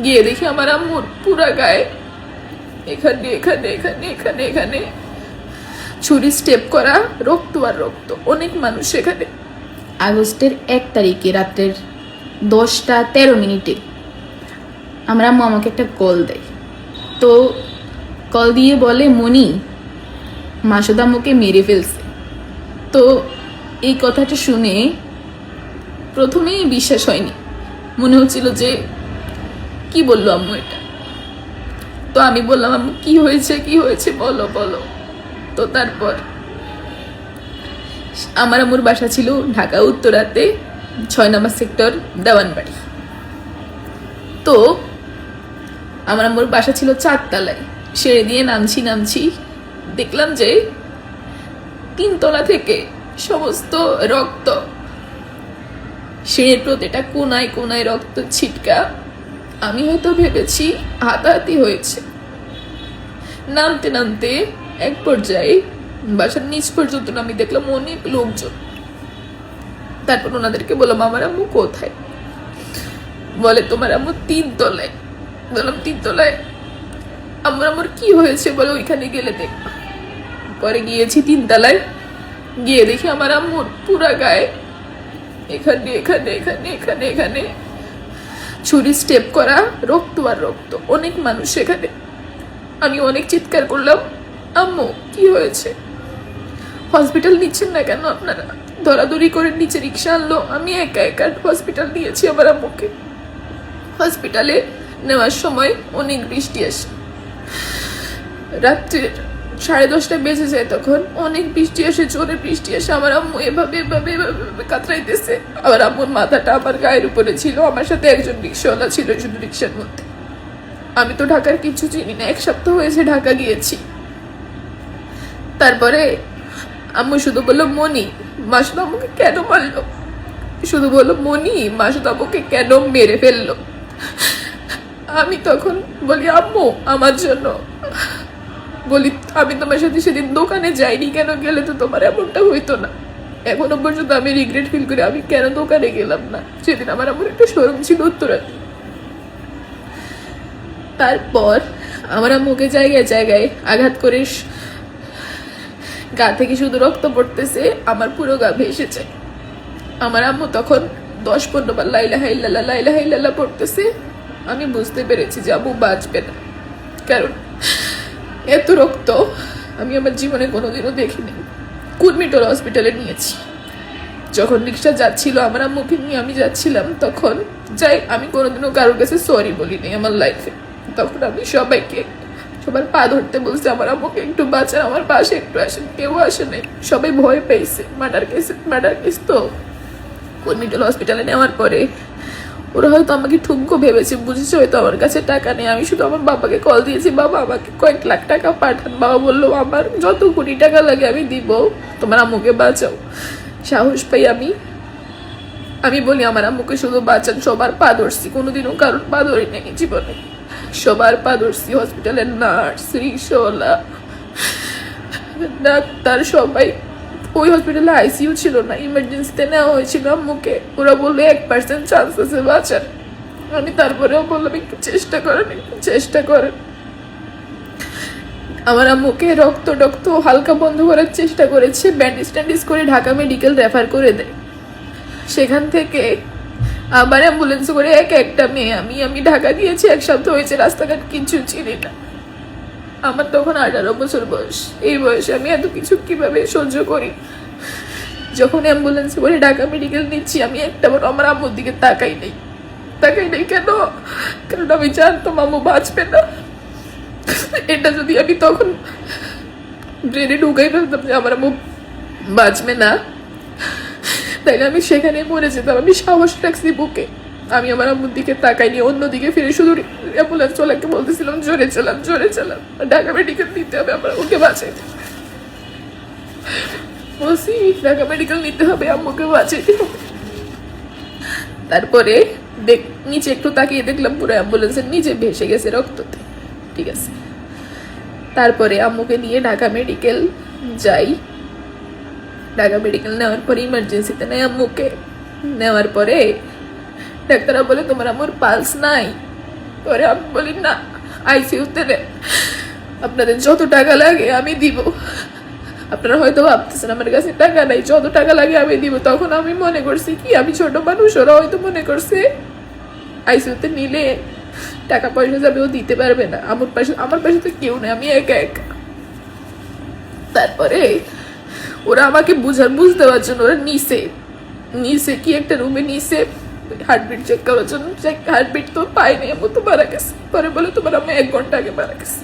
গিয়ে দেখি আমার আম্মুর পুরা গায়ে এখানে এখানে এখানে এখানে এখানে ছুরি স্টেপ করা, রক্ত আর রক্ত, অনেক মানুষ সেখানে। আগস্টের 1 তারিখে রাত্রের 10টা 13 মিনিটে আমার আম্মু আমাকে একটা কল দেয়। তো কল দিয়ে বলে, মনি, মাসুদ আম্মুকে মেরে ফেলছে। তো এই কথাটা শুনে প্রথমেই বিশ্বাস হয়নি, মনে হচ্ছিল যে কি বললো আম্মু এটা। তো আমি বললাম, আম্মু কি হয়েছে, কি হয়েছে, বলো বলো। তো তারপর আমার আম্মুর বাসা ছিল ঢাকা উত্তরাতে 6 নম্বর সেক্টর, দেওয়ানবাড়ি। তো আমার আম্মুর বাসা ছিল 4 তলায়। সিঁড়ি দিয়ে নামছি দেখলাম যে 3 তলা থেকে সমস্ত রক্ত, সিঁড়ির প্রতিটা কোনায় কোনায় রক্ত ছিটকা। আমি হয়তো ভেবেছি হাতাহাতি হয়েছে। নামতে নামতে এক পর্যায়ে বাসার নিচ পর্যন্ত আমি দেখলাম অনেক লোকজন। তারপর ওনাদেরকে বললাম, আমার আম্মু কোথায়? বলে, তোমার আম্মু 3 তলায়। বললাম, 3 তলায়? আমার কি হয়েছে বলে, ওইখানে গেলে দেখবা। পরে গিয়েছি 3 তলায়, গিয়ে দেখি আমার আম্মুর পুরা গায়ে এখানে এখানে এখানে এখানে এখানে ছুরি স্টেপ করা, রক্ত আর রক্ত, অনেক মানুষ সেখানে। আমি অনেক চিৎকার করলাম, আম্মু কি হয়েছে? হসপিটাল নিচ্ছেন না কেন আপনারা? দৌড়াদৌড়ি করে নিচে রিক্সা আনলো, আমি একা একা হসপিটাল নিয়েছি আমার আম্মুকে। হসপিটালে নেওয়ার সময় অনেক বৃষ্টি আসে, রাত্রে 10:30 বেজে যায়। তখন অনেক বৃষ্টি আসে, জোরে বৃষ্টি আসে। আমার আম্মু এভাবে এভাবে এভাবে কাতরাইতেছে। আমার আম্মুর মাথাটা আমার গায়ের উপরে ছিল। আমার সাথে একজন রিক্সাওয়ালা ছিল শুধু রিক্সার মধ্যে। আমি তো ঢাকার কিছু চিনি না, 1 সপ্তাহ হয়েছে ঢাকা গিয়েছি। তারপরে আম্মু শুধু বললো, মনি, মাসুদ আম্মুকে কেন মারলো? শুধু বললো, মনি, মাসুদ আম্মুকে কেন মেরে ফেললো? আমি তখন বলি, আম্মু আমার জন্য। বলি, আমি তোমার সাথে সেদিন দোকানে যাইনি কেন? গেলে তো তোমার এমনটা হইতো না। এখনো পর্যন্ত আমি রিগ্রেট ফিল করি আমি কেন দোকানে গেলাম না। সেদিন আমার আম্মুর একটা শোরুম ছিল উত্তরাতে। তারপর আমার আম্মুকে জায়গায় জায়গায় আঘাত করে গা থেকে শুধু রক্ত পড়তেছে, আমার পুরো গা ভেসে যায়। আমার আম্মু তখন 10-15 বার লা ইলাহা ইল্লাল্লাহ লা ইলাহা ইল্লাল্লাহ পড়তেছে। আমি বুঝতে পেরেছি যে আম্মু বাঁচবে না, কারণ এত রক্ত আমি আমার জীবনে কোনোদিনও দেখিনি। কুর্মিটোলা হসপিটালে নিয়েছি। যখন রিক্সা যাচ্ছিল আমার আম্মুকে নিয়ে আমি যাচ্ছিলাম, তখন যাই আমি কোনোদিনও কারোর কাছে সরি বলিনি আমার লাইফে। তখন আমি সবাইকে, সবার পা ধরতে বলছি, আমার আম্মুকে একটু বাঁচান, আমার পাশে একটু আসেন। কেউ আসে নাই, সবাই ভয় পেয়েছে। মার্ডার কেস তো। কুর্মিটোলা হসপিটালে নেওয়ার পরে ওরা হয়তো আমাকে ঠুমকো ভেবেছে, বুঝেছে হয়তো আমার কাছে টাকা নেই। আমি শুধু আমার বাবাকে কল দিয়েছি, বাবা আমাকে কয়েক লাখ টাকা পাঠান। বাবা বললো, আমার যত কোটি টাকা লাগে আমি দিব, তোমার আম্মুকে বাঁচাও। সাহস পাই আমি বলি, আমার আম্মুকে শুধু বাঁচান। সবার পা ধরছি, কোনোদিনও কারোর পা ধরি নাই জীবনে। সবার পা ধরছি, হসপিটালের নার্স, রিক্সাওয়ালা, ডাক্তার, সবাই। ওই হসপিটালে আইসিইউ ছিল না, ইমার্জেন্সিতে নেওয়া হয়েছিল আম্মুকে। ওরা বললো 1% চান্স আছে বাঁচার। আমি তারপরেও বললাম, একটু চেষ্টা করেন। আমার আম্মুকে রক্ত হালকা বন্ধ করার চেষ্টা করেছে, ব্যান্ডেজ করে ঢাকা মেডিকেল রেফার করে দেয়। সেখান থেকে আবার অ্যাম্বুলেন্স করে একটা মেয়ে আমি ঢাকা দিয়েছি। 1 সপ্তাহ হয়েছে, রাস্তাঘাট কিছু চিনি না। আমার তখন 18 বছর বয়স। এই বয়সে আমি এত কিছু কিভাবে সহ্য করি? যখন অ্যাম্বুলেন্স করে ঢাকা মেডিকেল নিচ্ছি, আমি একটাবার আমার আম্মুর দিকে তাকাই নেই। কেন? কারণ আমি জানতাম আম্মু বাঁচবে না। এটা যদি আমি তখন ব্রেনে ঢুকাই ফেলতাম যে আমার আম্মু বাঁচবে না, তাইলে আমি সেখানে মরে যেতাম। আমি সাহস রাখছি বুকে। আমি আমার আম্মুর দিকে তাকাইনি, অন্যদিকে ফিরে শুধু অ্যাম্বুলেন্স চলাকে বলতেছিলাম, জোরে চালান, ঢাকা মেডিকেল নিতে হবে, আমরা ওকে বাঁচাইতে বলছি, ঢাকা মেডিকেল নিতে হবে, আম্মুকে বাঁচাইতে হবে। তারপরে নিচে একটু তাকিয়ে দেখলাম পুরো অ্যাম্বুলেন্সের নিচে ভেসে গেছে রক্ততে। ঠিক আছে, তারপরে আম্মুকে নিয়ে ঢাকা মেডিকেল যাই। ঢাকা মেডিকেল নেওয়ার পরে ইমার্জেন্সিতে নেয় আম্মুকে। নেওয়ার পরে ডাক্তাররা বলে, তোমার আম্মুর পালস নাই। পরে আমি বলি না, আইসিইউতে নেন, আপনাদের যত টাকা লাগে আমি দিব। আপনারা হয়তো ভাবতেছেন আমার কাছে টাকা নাই, যত টাকা লাগে আমি দিব। তখন আমি মনে করছি কি, আমি ছোট মানুষ, ওরা হয়তো মনে করছে আইসিইউতে নিলে টাকা পয়সা যাবে, ও দিতে পারবে না। আমার পাশে তো কেউ নেই, আমি একা একা। তারপরে ওরা আমাকে বুঝতে পারার জন্য ওরা নিচে কি একটা রুমে নিচে হার্টবিট চেক করার জন্য। হার্টবিট তো পাইনি, আমার তো মারা গেছে। পরে বলে তোমার আমি 1 ঘন্টা আগে মারা গেছে।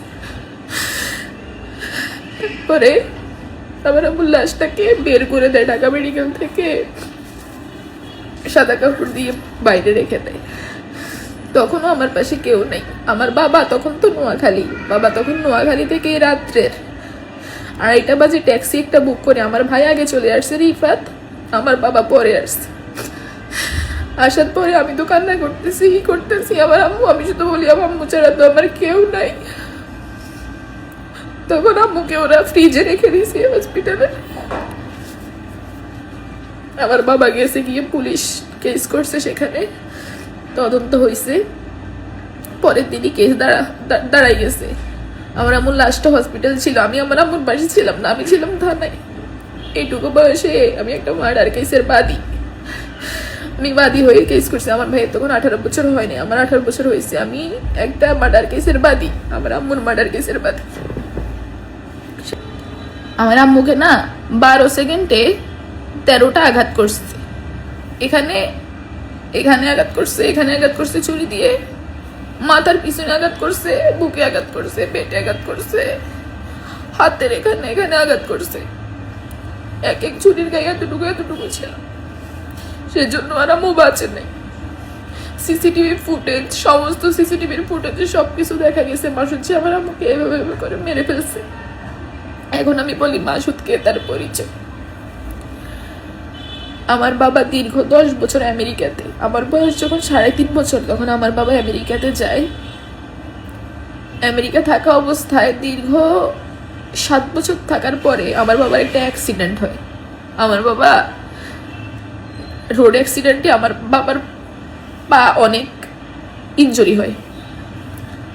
পরে আমার আম্মুর লাশটাকে বের করে দেয় ঢাকা মেডিকেল থেকে, সাদা কাপড় দিয়ে বাইরে রেখে দেয়। তখনও আমার পাশে কেউ নেই। আমার বাবা তখন নোয়াখালী থেকে রাত্রের 2:30 বাজে ট্যাক্সি একটা বুক করে, আমার ভাই আগে চলে আসছে রিফাত, আমার বাবা পরে আসছে। আসার পরে আমি তো কান্না করতেছি আমার আম্মু, আমি শুধু বলি আমার আম্মু ছাড়া তো আমার কেউ নাই। তখন আম্মুকে ওরা ফ্রিজে রেখে দিয়েছে হসপিটালে। আমার বাবা গেছে গিয়ে পুলিশ কেস করছে, সেখানে তদন্ত হয়েছে। পরের দিনই কেস দাঁড়াই গেছে। আমার আম্মুর লাস্ট হসপিটাল ছিল, আমি আমার আম্মুর বাড়ি ছিলাম না, আমি ছিলাম থানায়। এইটুকু বয়সে আমি একটা মার্ডার কেসের বাদী, আমি বাদী হয়ে কেস করছি। আমার ভাইয়ের তখন 18 বছর হয়নি, আমার 18 বছর হয়েছে। আমি একটা মার্ডার কেসের বাদী, আমার আম্মুর মার্ডার কেসের বাদী। আমার আম্মুকে না 12 সেকেন্ডে 13টা আঘাত করছে। এখানে আঘাত করছে, এখানে আঘাত করছে ছুরি দিয়ে, মাথার পিছনে আঘাত করছে, বুকে আঘাত করছে, পেটে আঘাত করছে, হাতের এখানে আঘাত করছে। এক ছুরির গায়ে এতটুকু ছিল। সেজন্য আর আম্মু বাঁচে নেই। সিসিটিভি ফুটেজ, সমস্ত সিসিটিভির ফুটেজে সবকিছু দেখা গেছে মাসুদ আমার আম্মুকে এভাবে করে মেরে ফেলছে। এখন আমি বলি মাসুদকে তার পরিচয়। আমার বাবা দীর্ঘ 10 বছর আমেরিকাতে, আমার বয়স যখন 3.5 বছর তখন আমার বাবা আমেরিকাতে যায়। আমেরিকা থাকা অবস্থায় দীর্ঘ 7 বছর থাকার পরে আমার বাবার একটা অ্যাক্সিডেন্ট হয়। আমার বাবা রোড অ্যাক্সিডেন্টে আমার বাবার পা অনেক ইনজুরি হয়।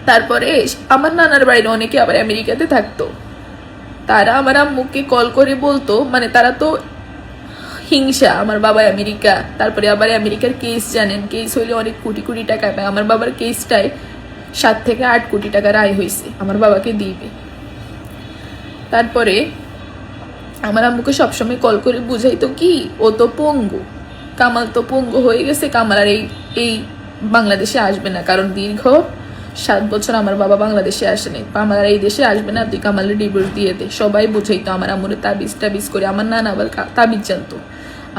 তারপরে আমার নানার বাড়ির অনেকে আবার আমেরিকাতে থাকতো, তারা আমার আম্মুকে কল করে বলতো, মানে তারা তো হিংসা, আমার বাবা আমেরিকা, তারপরে আবার আমেরিকার কেস জানেন, কেস হইলে অনেক কোটি টাকা পায়। আমার বাবার কেসটায় 7 থেকে 8 কোটি টাকা রায় হয়েছে, আমার বাবাকে দিবে। তারপরে আমার আম্মুকে সবসময় কল করে বুঝাইতো কি, ও তো পঙ্গু, কামাল তো পঙ্গু হয়ে গেছে, কামাল আর এই বাংলাদেশে আসবে না, কারণ দীর্ঘ 7 বছর আমার বাবা বাংলাদেশে আসেনি, কামাল আর এই দেশে আসবে না, তুই কামালের ডিভোর্স দিয়ে দে। সবাই বুঝাইতো আমার আম্মুরে তাবিজ করে। আমার নানা আবার তাবিজ জানতো,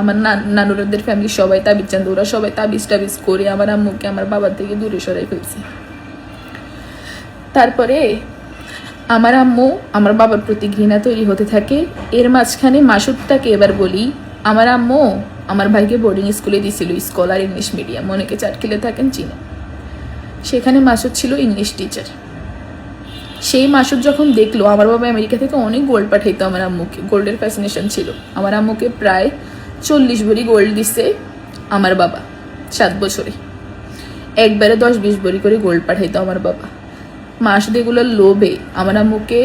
আমার নানুরদের ফ্যামিলি সবাই তাবিজ জানতো, ওরা সবাই তাবিজ করে আমার আম্মুকে আমার বাবার থেকে দূরে সরাই ফেলছে। তারপরে আমার আম্মু আমার বাবার প্রতি ঘৃণা তৈরি হতে থাকে। এর মাঝখানে মাসুদটাকে এবার বলি, আমার আম্মু আমার ভাইকে বোর্ডিং স্কুলে দিয়েছিল, স্কলার ইংলিশ মিডিয়াম, অনেকে চাটখিলে থাকেন চিনে। সেখানে মাসুদ ছিল ইংলিশ টিচার। সেই মাসুদ যখন দেখলো আমার বাবা আমেরিকা থেকে অনেক গোল্ড পাঠাইতো আমার আম্মুকে, গোল্ডের ফ্যাসিনেশন ছিল। আমার আম্মুকে প্রায় 40 ভরি গোল্ড দিছে আমার বাবা 7 বছরে, একবারে 10-20 ভরি করে গোল্ড পাঠাইতো আমার বাবা। মাসুদ এগুলোর লোভে আমার আম্মুকে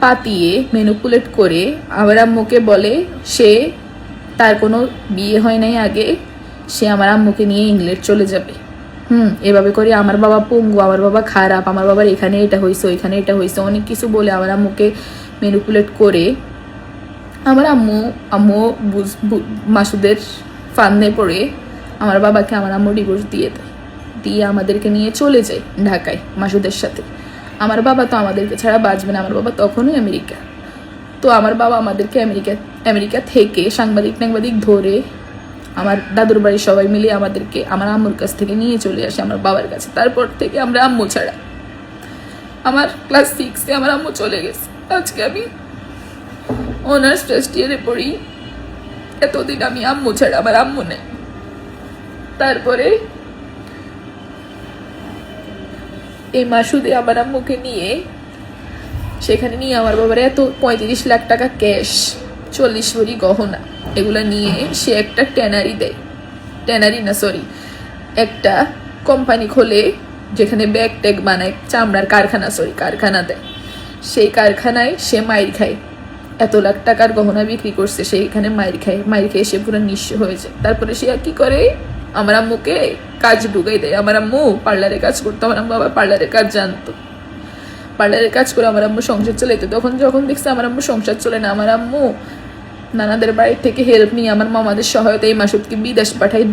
পাতিয়ে ম্যানিপুলেট করে আমার আম্মুকে বলে সে, তার কোনো বিয়ে হয় নাই আগে, সে আমার আম্মুকে নিয়ে ইংল্যান্ড চলে যাবে। এভাবে করে আমার বাবা পঙ্গু, আমার বাবা খারাপ, আমার বাবার এখানে এটা হয়েছে, ওইখানে এটা হয়েছে, অনেক কিছু বলে আমার আম্মুকে ম্যানিপুলেট করে আমার আম্মু মাসুদের ফান্দে পড়ে আমার বাবাকে আমার আম্মু ডিভোর্স দিয়ে দেয়, দিয়ে আমাদেরকে নিয়ে চলে যায় ঢাকায় মাসুদের সাথে। আমার বাবা তো আমাদেরকে ছাড়া বাঁচবে না, আমার বাবা তখনও আমেরিকা। তো আমার বাবা আমাদেরকে আমেরিকা থেকে সাংবাদিক ধরে আমার দাদুর বাড়ির সবাই মিলে আমাদেরকে আমার আম্মুর কাছ থেকে নিয়ে চলে আসে আমার বাবার কাছে। তারপর থেকে আমরা আম্মু ছাড়া, আমার ক্লাস 6-এ আমার আম্মু চলে গেছে। আজকে আমি অনার্স ফার্স্ট ইয়ারে পড়ি, এতদিন আমি আম্মু ছাড়া, আমার আম্মু নেই। তারপরে এই মাসুদে আমার আম্মুকে নিয়ে সেখানে নিয়ে আমার বাবার এত 35 লাখ টাকা ক্যাশ, 40 ভরি গহনা, এগুলো নিয়ে সে একটা একটা কোম্পানি খোলে যেখানে ব্যাগ ট্যাগ বানায়, চামড়ার কারখানা দেয়, সেই কারখানায় সে মাইর খায়। এত লাখ টাকার গহনা বিক্রি করছে, সেইখানে মাইর খেয়ে সে পুরো নিঃস্ব হয়ে যায়। তারপরে সে আর কি করে, আমার আম্মুকে কাজ ঢুকাই দেয়। আমার আম্মু পার্লারে কাজ করতো, আমার আম্মু আবার পার্লারের কাজ জানতো। পার্লারের কাজ করে আমার আম্মু সংসার চলাইতো। তখন যখন দেখছে আমার আম্মু সংসার চলে না, আমার আম্মু নানাদের বাড়ির থেকে হেল্প নিয়ে আমার মামাদের সহায়তায় মাসুদকে বিদেশ পাঠায়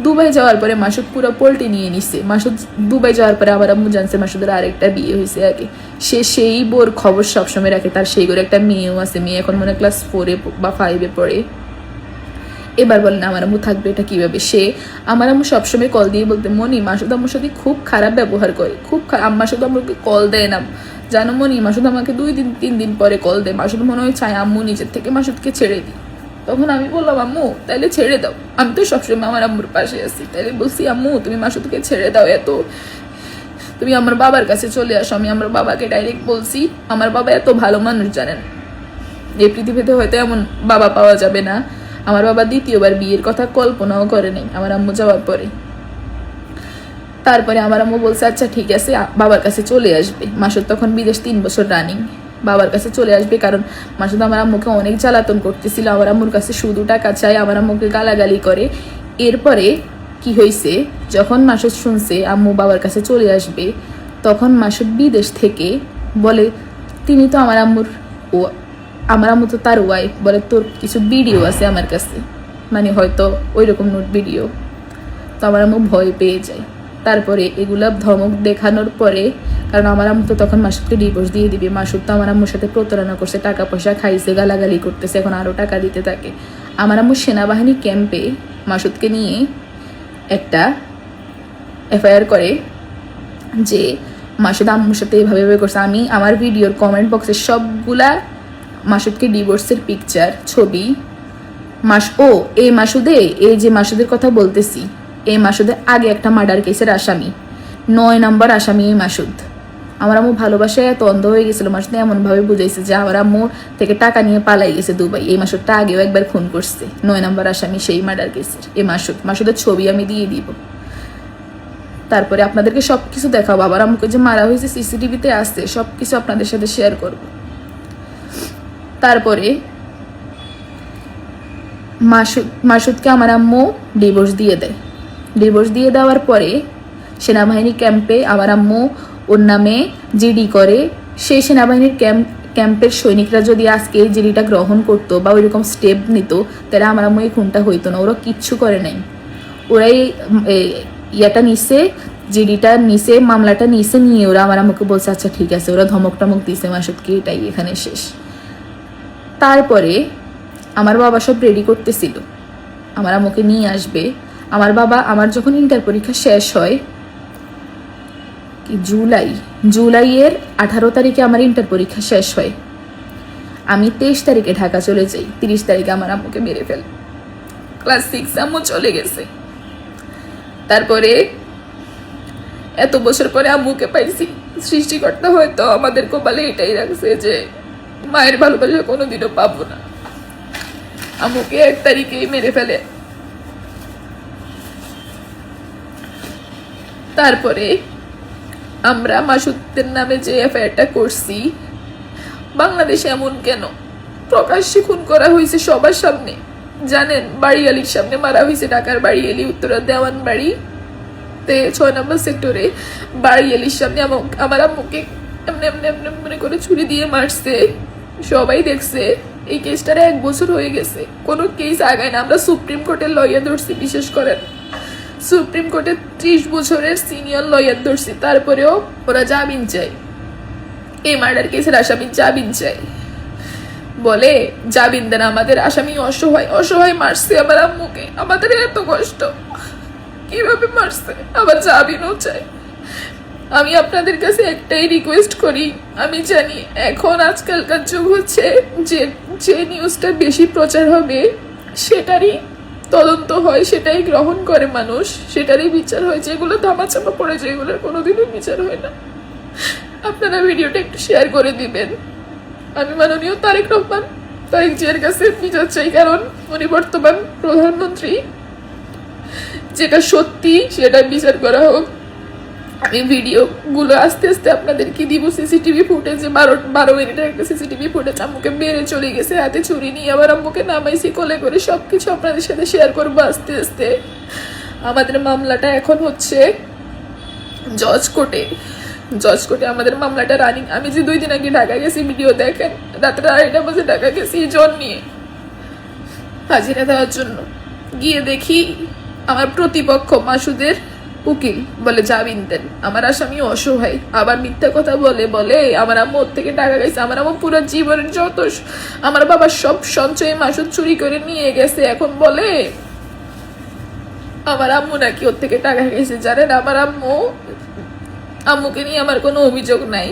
দুবাই যাওয়ার পরে মাসুদ পুরো পোল্ট্রি নিয়ে নিছে। মাসুদ দুবাই যাওয়ার পরে আমার আম্মু জানছে মাসুদের আরেকটা বিয়ে হয়েছে আগে। সে সেই বোর খবর সবসময় রাখে, তার সেই করে একটা মেয়েও আছে। মেয়ে এখন মনে ক্লাস 4 বা 5 পড়ে। এবার বলেন আমার আম্মু থাকবে এটা কিভাবে? আমার আম্মু সবসময় কল দিয়ে বলতে, মনি মাসুদ আম্মুর সাথে খুব খারাপ ব্যবহার করে, খুব খারাপ। মাসুদ আম্মুকে কল দেয় না, জানো মনি? মাসুদ আমাকে 2-3 দিন পরে কল দেয়। মাসুদ মনে হয় চায় আম্মু নিজের থেকে মাসুদকে ছেড়ে দিই। তখন আমি বললাম, আম্মু তাইলে ছেড়ে দাও, আমি তো সবসময় আমার আম্মুর পাশে আছি। তাইলে বলছি, আম্মু তুমি মাসুদকে ছেড়ে দাও, তুমি আমার বাবার কাছে চলে আসো। আমি আমার বাবাকে ডাইরেক্ট বলছি, আমার বাবা এত ভালো মানুষ জানেন, এই পৃথিবীতে হয়তো এমন বাবা পাওয়া যাবে না। আমার বাবা দ্বিতীয়বার বিয়ের কথা কল্পনাও করে নাই আমার আম্মু যাওয়ার পরে। তারপরে আমার আম্মু বলছে আচ্ছা ঠিক আছে, বাবার কাছে চলে আসবে। মাসুদ তখন বিদেশ 3 বছর রানিং। বাবার কাছে চলে আসবে, কারণ মাসুদ আমার আম্মুকে অনেক জ্বালাতন করতেছিল। আমার আম্মুর কাছে শুধু টাকা চাই, আমার আম্মুকে গালাগালি করে। এরপরে কি হয়েছে, যখন মাসুদ শুনছে আম্মু বাবার কাছে চলে আসবে, তখন মাসুদ বিদেশ থেকে বলে, তিনি তো আমার আম্মু তো তার ওয়াইফ, বলে তোর কিছু ভিডিও আছে আমার কাছে, মানে হয়তো ওই রকম নোট ভিডিও। তো আমার আম্মু ভয় পেয়ে যায়। তারপরে এগুলা ধমক দেখানোর পরে, কারণ আমার আম্মু তো তখন মাসুদকে ডিভোর্স দিয়ে দিবে। মাসুদ তো আমার আম্মুর সাথে প্রতারণা করছে, টাকা পয়সা খাইছে, গালাগালি করতেছে, এখন আরও টাকা দিতে থাকে। আমার আম্মু সেনাবাহিনী ক্যাম্পে মাসুদকে নিয়ে একটা এফআইআর করে যে মাসুদ আম্মুর সাথে এভাবে করছে। আমি আমার ভিডিওর কমেন্ট বক্সে সবগুলা মাসুদকে ডিভোর্সের পিকচার, ছবি, এই মাসুদের কথা বলতেছি, এই মাসুদের আগে একটা মার্ডার কেসের আসামি, 9 নম্বর আসামি এই মাসুদ। আমার আম্মু ভালোবাসায় এত অন্ধ হয়ে গেছিল, মাসুদ এমনভাবে বুঝাইছে যে আমার আম্মু থেকে টাকা নিয়ে পালাই গেছে দুবাই। এই মাসুদটা আগেও একবার খুন করছে, 9 নম্বর আসামি সেই মার্ডার কেসের এই মাসুদের ছবি আমি দিয়ে দিব। তারপরে আপনাদেরকে সবকিছু দেখাবো, আবার আম্মুকে যে মারা হয়েছে সিসিটিভিতে আসছে, সবকিছু আপনাদের সাথে শেয়ার করব। তারপরে মাসুদকে আমার আম্মু ডিভোর্স দিয়ে দেওয়ার পরে সেনাবাহিনী ক্যাম্পে আমার আম্মু ওর নামে জিডি করে। সেই সেনাবাহিনীর ক্যাম্পের সৈনিকরা যদি আজকে এই জিডিটা গ্রহণ করতো বা ওইরকম স্টেপ নিত, তাহলে আমার আম্মু এই খুনটা হইতো না। ওরা কিচ্ছু করে নাই, ওরাই ইয়াটা নিছে, জিডিটা নিছে, মামলাটা নিয়ে ওরা আমার আম্মুকে বলছে আচ্ছা ঠিক আছে। ওরা ধমক টমক দিছে মাসুদকে, এটাই এখানে শেষ। তারপরে আমার বাবা সব রেডি করতেছিল, আমার আম্মুকে নিয়ে আসবে। আমার যখন ইন্টার পরীক্ষা শেষ হয়, জুলাইয়ের 18 তারিখে আমার ইন্টার পরীক্ষা শেষ হয়। আমি 23 তারিখে ঢাকা চলে যাই, 30 তারিখে আমার আম্মুকে মেরে ফেল। ক্লাস 6 আম্মু চলে গেছে। তারপরে এত বছর পরে আম্মুকে পাইছি। সৃষ্টিকর্তা হয়তো আমাদের কপালে এটাই রাখছে যে মায়ের ভালোবাসা কোনোদিনও পাবো না। আম্মুকে 1 তারিখেই মেরে ফেলে। তারপরে আমরা মাসুদের নামে যে এফআইআরটা করছি, বাংলাদেশে এমন কেন প্রকাশ্যে খুন করা হয়েছে সবার সামনে, জানেন? বাড়িয়ালির সামনে মারা হয়েছে, ঢাকার বাড়িয়ালি, উত্তরা দেওয়ান বাড়ি 6 নম্বর সেক্টরে বাড়িয়ালির সামনে আমার আম্মুকে এমনি মনে করে ছুরি দিয়ে মারছে। সবাই দেখছে। এই কেসটার 1 বছর হয়ে গেছে, কোনো কেস আগায় না। আমরা সুপ্রিম কোর্টের লয়ার ধরছি, বিশেষ করেন সুপ্রিম কোর্টের 30 বছরের সিনিয়র লয়ার ধরছি, তারপরেও ওরা জামিন চায়। এই মার্ডার কেসের আসামি জামিন চায়, বলে জামিন দেন। আমাদের আসামি অসহায় মারছে আমার আম্মুকে, আমাদের এত কষ্ট, কিভাবে মারছে, আবার জামিনও চায়। আমি আপনাদের কাছে একটাই রিকোয়েস্ট করি, আমি জানি এখন আজকালকার যুগ হচ্ছে যে নিউজটা বেশি প্রচার হবে সেটারই তদন্ত হয়, সেটাই গ্রহণ করে মানুষ, সেটারই বিচার হয়। যেগুলো ধামাচাপা পড়ে যায় এগুলোর কোনোদিনও বিচার হয় না। আপনারা ভিডিওটা একটু শেয়ার করে দিবেন। আমি মাননীয় তারেক জিয়ার কাছে বিচার চাই, কারণ উনি বর্তমান প্রধানমন্ত্রী। যেটা সত্যি সেটা বিচার করা হোক। আমি ভিডিও গুলো আস্তে আস্তে আপনাদেরকে দিব। সিসিটিভি ফুটেজে 12 মিনিটের একটা সিসিটিভি ফুটেজ। আম্মুকে মেরে চলে গেছে, হাতে ছুরি নিয়ে আবার আম্মুকে নামাইছি কোলে করে। সবকিছু আপনাদের সাথে শেয়ার করবো আস্তে আস্তে। আমাদের মামলাটা এখন হচ্ছে জজ কোর্টে আমাদের মামলাটা রানিং। আমি যে 2 দিন আগে ঢাকা গেছি, ভিডিও দেখেন, রাত্রে 2:30 বাজে ঢাকা গেছি জন নিয়ে হাজিরা দেওয়ার জন্য। গিয়ে দেখি আমার প্রতিপক্ষ মাসুদের উকিল বলে জামিন দেন, আমার আসামি অসহায়, আবার মিথ্যা কথা বলে আমার আম্মু ওর থেকে টাকা গেছে। আমার আম্মু পুরো জীবনের যত আমার বাবার সব সঞ্চয় মাসুদ চুরি করে নিয়ে গেছে। এখন বলে আমার আম্মু নাকি ওর থেকে টাকা গেছে। জানেন, আমার আম্মুকে নিয়ে আমার কোনো অভিযোগ নাই।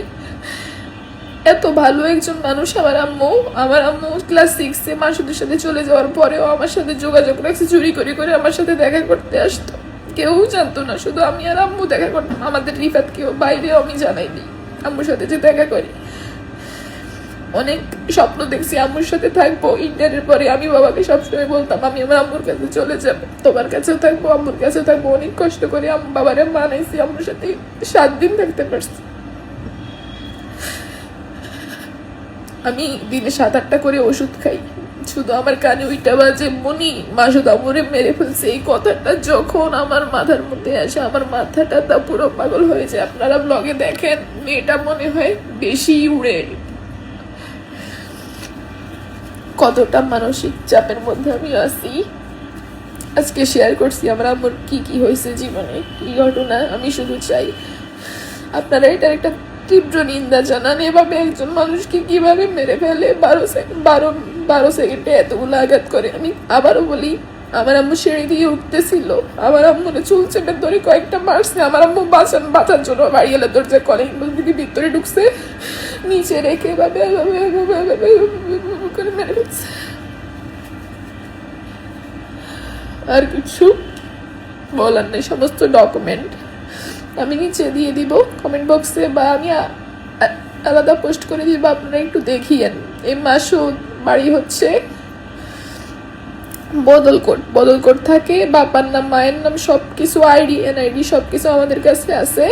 এত ভালো একজন মানুষ আমার আম্মু ক্লাস 6-এ মাসুদের সাথে চলে যাওয়ার পরেও আমার সাথে যোগাযোগ রাখছে, চুরি করে আমার সাথে দেখা করতে আসতো। কেউ জানতো না, শুধু আমি আর আম্মু দেখা করতাম। আমাদের রিফাত কেউ বাইরেও আমি জানাইনি আম্মুর সাথে যে দেখা করি। অনেক স্বপ্ন দেখছি আম্মুর সাথে থাকবো। ইন্টারের পরে আমি বাবাকে সবসময় বলতাম আমি আমার আম্মুর কাছে চলে যাবো, তোমার কাছেও থাকবো, আম্মুর কাছেও থাকবো। অনেক কষ্ট করে বাবারে মানাইছি, আম্মুর সাথে 7 দিন থাকতে পারছি। আমি দিনে 7-8টা করে ওষুধ খাই, শুধু আমার কানে ওইটা বাজে, মনি মাসুদ আম্মুরে মেরে ফেলছে। এই কথাটা যখন আমার মাথার মধ্যে আসে, আমার মাথাটা তা পুরো পাগল হয়ে যায়। আপনারা ব্লগে দেখেন, মেয়েটা মনে হয় বেশি উড়ে। কতটা মানসিক চাপের মধ্যে আমি আছি। আজকে শেয়ার করছি আমার আম্মুর কি হয়েছে জীবনে, কি ঘটনা। আমি শুধু চাই আপনারা এটার একটা তীব্র নিন্দা জানান। এভাবে একজন মানুষকে কিভাবে মেরে ফেলে 12 সেকেন্ডে এতগুলো আঘাত করে। আমি আবারও বলি, আমার আম্মু সিঁড়ি দিয়ে উঠতেছিল, আমার আম্মুরে চুল চেপে ধরে কয়েকটা মারছে। আমার আম্মু বাঁচার জন্য বাড়িওয়ালা দরজা কলিং দিদি ভিতরে ঢুকছে, নিচে রেখে এভাবে করে মেরে ফেলছে। আর কিছু বলার নেই। সমস্ত ডকুমেন্ট আমি নিচে দিয়ে দিব কমেন্ট বক্সে, বা আমি আলাদা পোস্ট করে দিব, আপনারা একটু দেখিয়েন। এই মাসুদ বাড়ি হচ্ছে বদলকোট থাকে। বাবার নাম, মায়ের নাম, সবকিছু আইডি এনআইডি সবকিছু আমাদের কাছে আছে।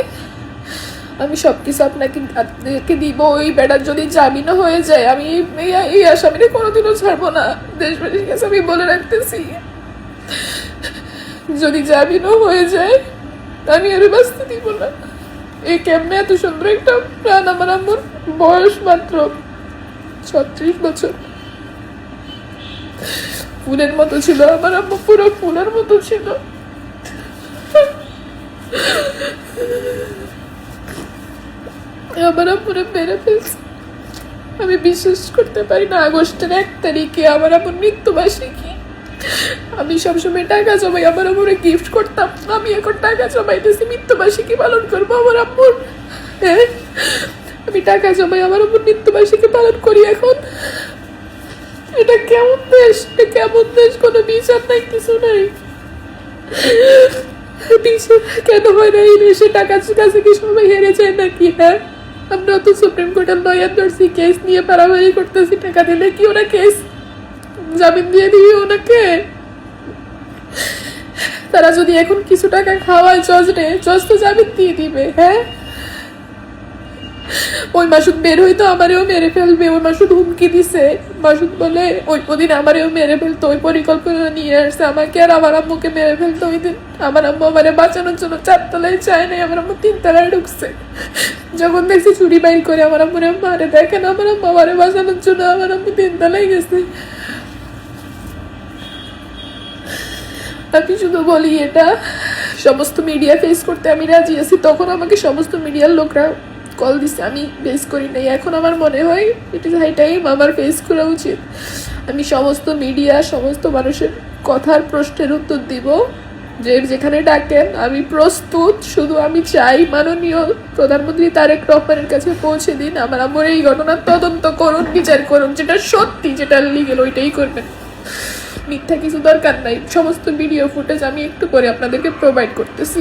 আমি সবকিছু আপনাকে দিব। ওই বেটার যদি জামিনও হয়ে যায়, আমি এই আসামিরে কোনোদিনও ছাড়বো না। দেশবাসীর কাছে আমি বলে রাখতেছি, যদি জামিনও হয়ে যায় আমি আর বাঁচতে দিব না। এই কেমনে এত সুন্দর একটা প্রাণ। আমার আম্মুর বয়স মাত্র 36 বছর। ফুলের মতো ছিল আমার আম্মু, পুরো ফুলের মতো ছিল। আমার আম্মুরে মেরে ফেলছে। আমি বিশ্বাস করতে পারি না। আগস্টের 1 তারিখে আমার আম্মুর মৃত্যুবার্ষিকী। আমি সবসময় টাকা জমাই আমার আম্মুরে গিফট করতাম। আমি এখন টাকা জমাইতেছি, মৃত্যুবার্ষিকী পালন করবো আমার আম্মুর। হ্যাঁ, আমি টাকা জমাই আমার আম্মুর মৃত্যুবার্ষিকী পালন করি এখন। এটা কেমন দেশ, কোনো বিচার নাই, কিছু নাই। বিচার কেন হয় না এই দেশে? টাকার কাছে কি সবাই হেরে যায় নাকি? হ্যাঁ, আমরা তো সুপ্রিম কোর্টের লয়ার ধরছি, কেস নিয়ে পারাপারি করতেছি। টাকা দিলে কি ওরা কেস জামিন দিয়ে দিবি ওনাকে? তারা যদি এখন কিছু টাকা খাওয়ায় জজ তো জামিন দিয়ে দিবে। হ্যাঁ, ওই মাসুদ বের হইতো আমারেও মেরে ফেলবে। ওই মাসুদ হুমকি দিছে। মাসুদ বলে ওই দিন আমারেও মেরে ফেলতো। ওই পরিকল্পনা নিয়ে আসছে আমাকে আর আমার আম্মুকে মেরে ফেলতো। ওই দিন আমার আম্মু আমারে বাঁচানোর জন্য 4 তলায় চায় নাই, আমার আম্মু 3 তলায় ঢুকছে। যখন দেখছি চুরি বাইর করে আমার আম্মুরে মারে, দেখেন আমার আম্মু আমারে বাঁচানোর জন্য আমার আম্মু 3 তলায় গেছে। আমি শুধু বলি, এটা সমস্ত মিডিয়া ফেস করতে আমি রাজি আছি। তখন আমাকে সমস্ত মিডিয়ার লোকরা কল দিছে, আমি ফেস করি নাই। এখন আমার মনে হয় ইট ইজ হাই টাইম আমার ফেস করা উচিত। আমি সমস্ত মিডিয়া, সমস্ত মানুষের কথার প্রশ্নের উত্তর দিব। যেখানে ডাকেন আমি প্রস্তুত। শুধু আমি চাই মাননীয় প্রধানমন্ত্রী তারেক রহমানের কাছে পৌঁছে দিন, আমার আম্মুর এই ঘটনার তদন্ত করুন, বিচার করুন। যেটা সত্যি, যেটা লিগেল, ওইটাই করবেন। মিথ্যা কিছু দরকার নাই। সমস্ত ভিডিও ফুটেজ আমি একটু করে আপনাদেরকে প্রোভাইড করতেছি।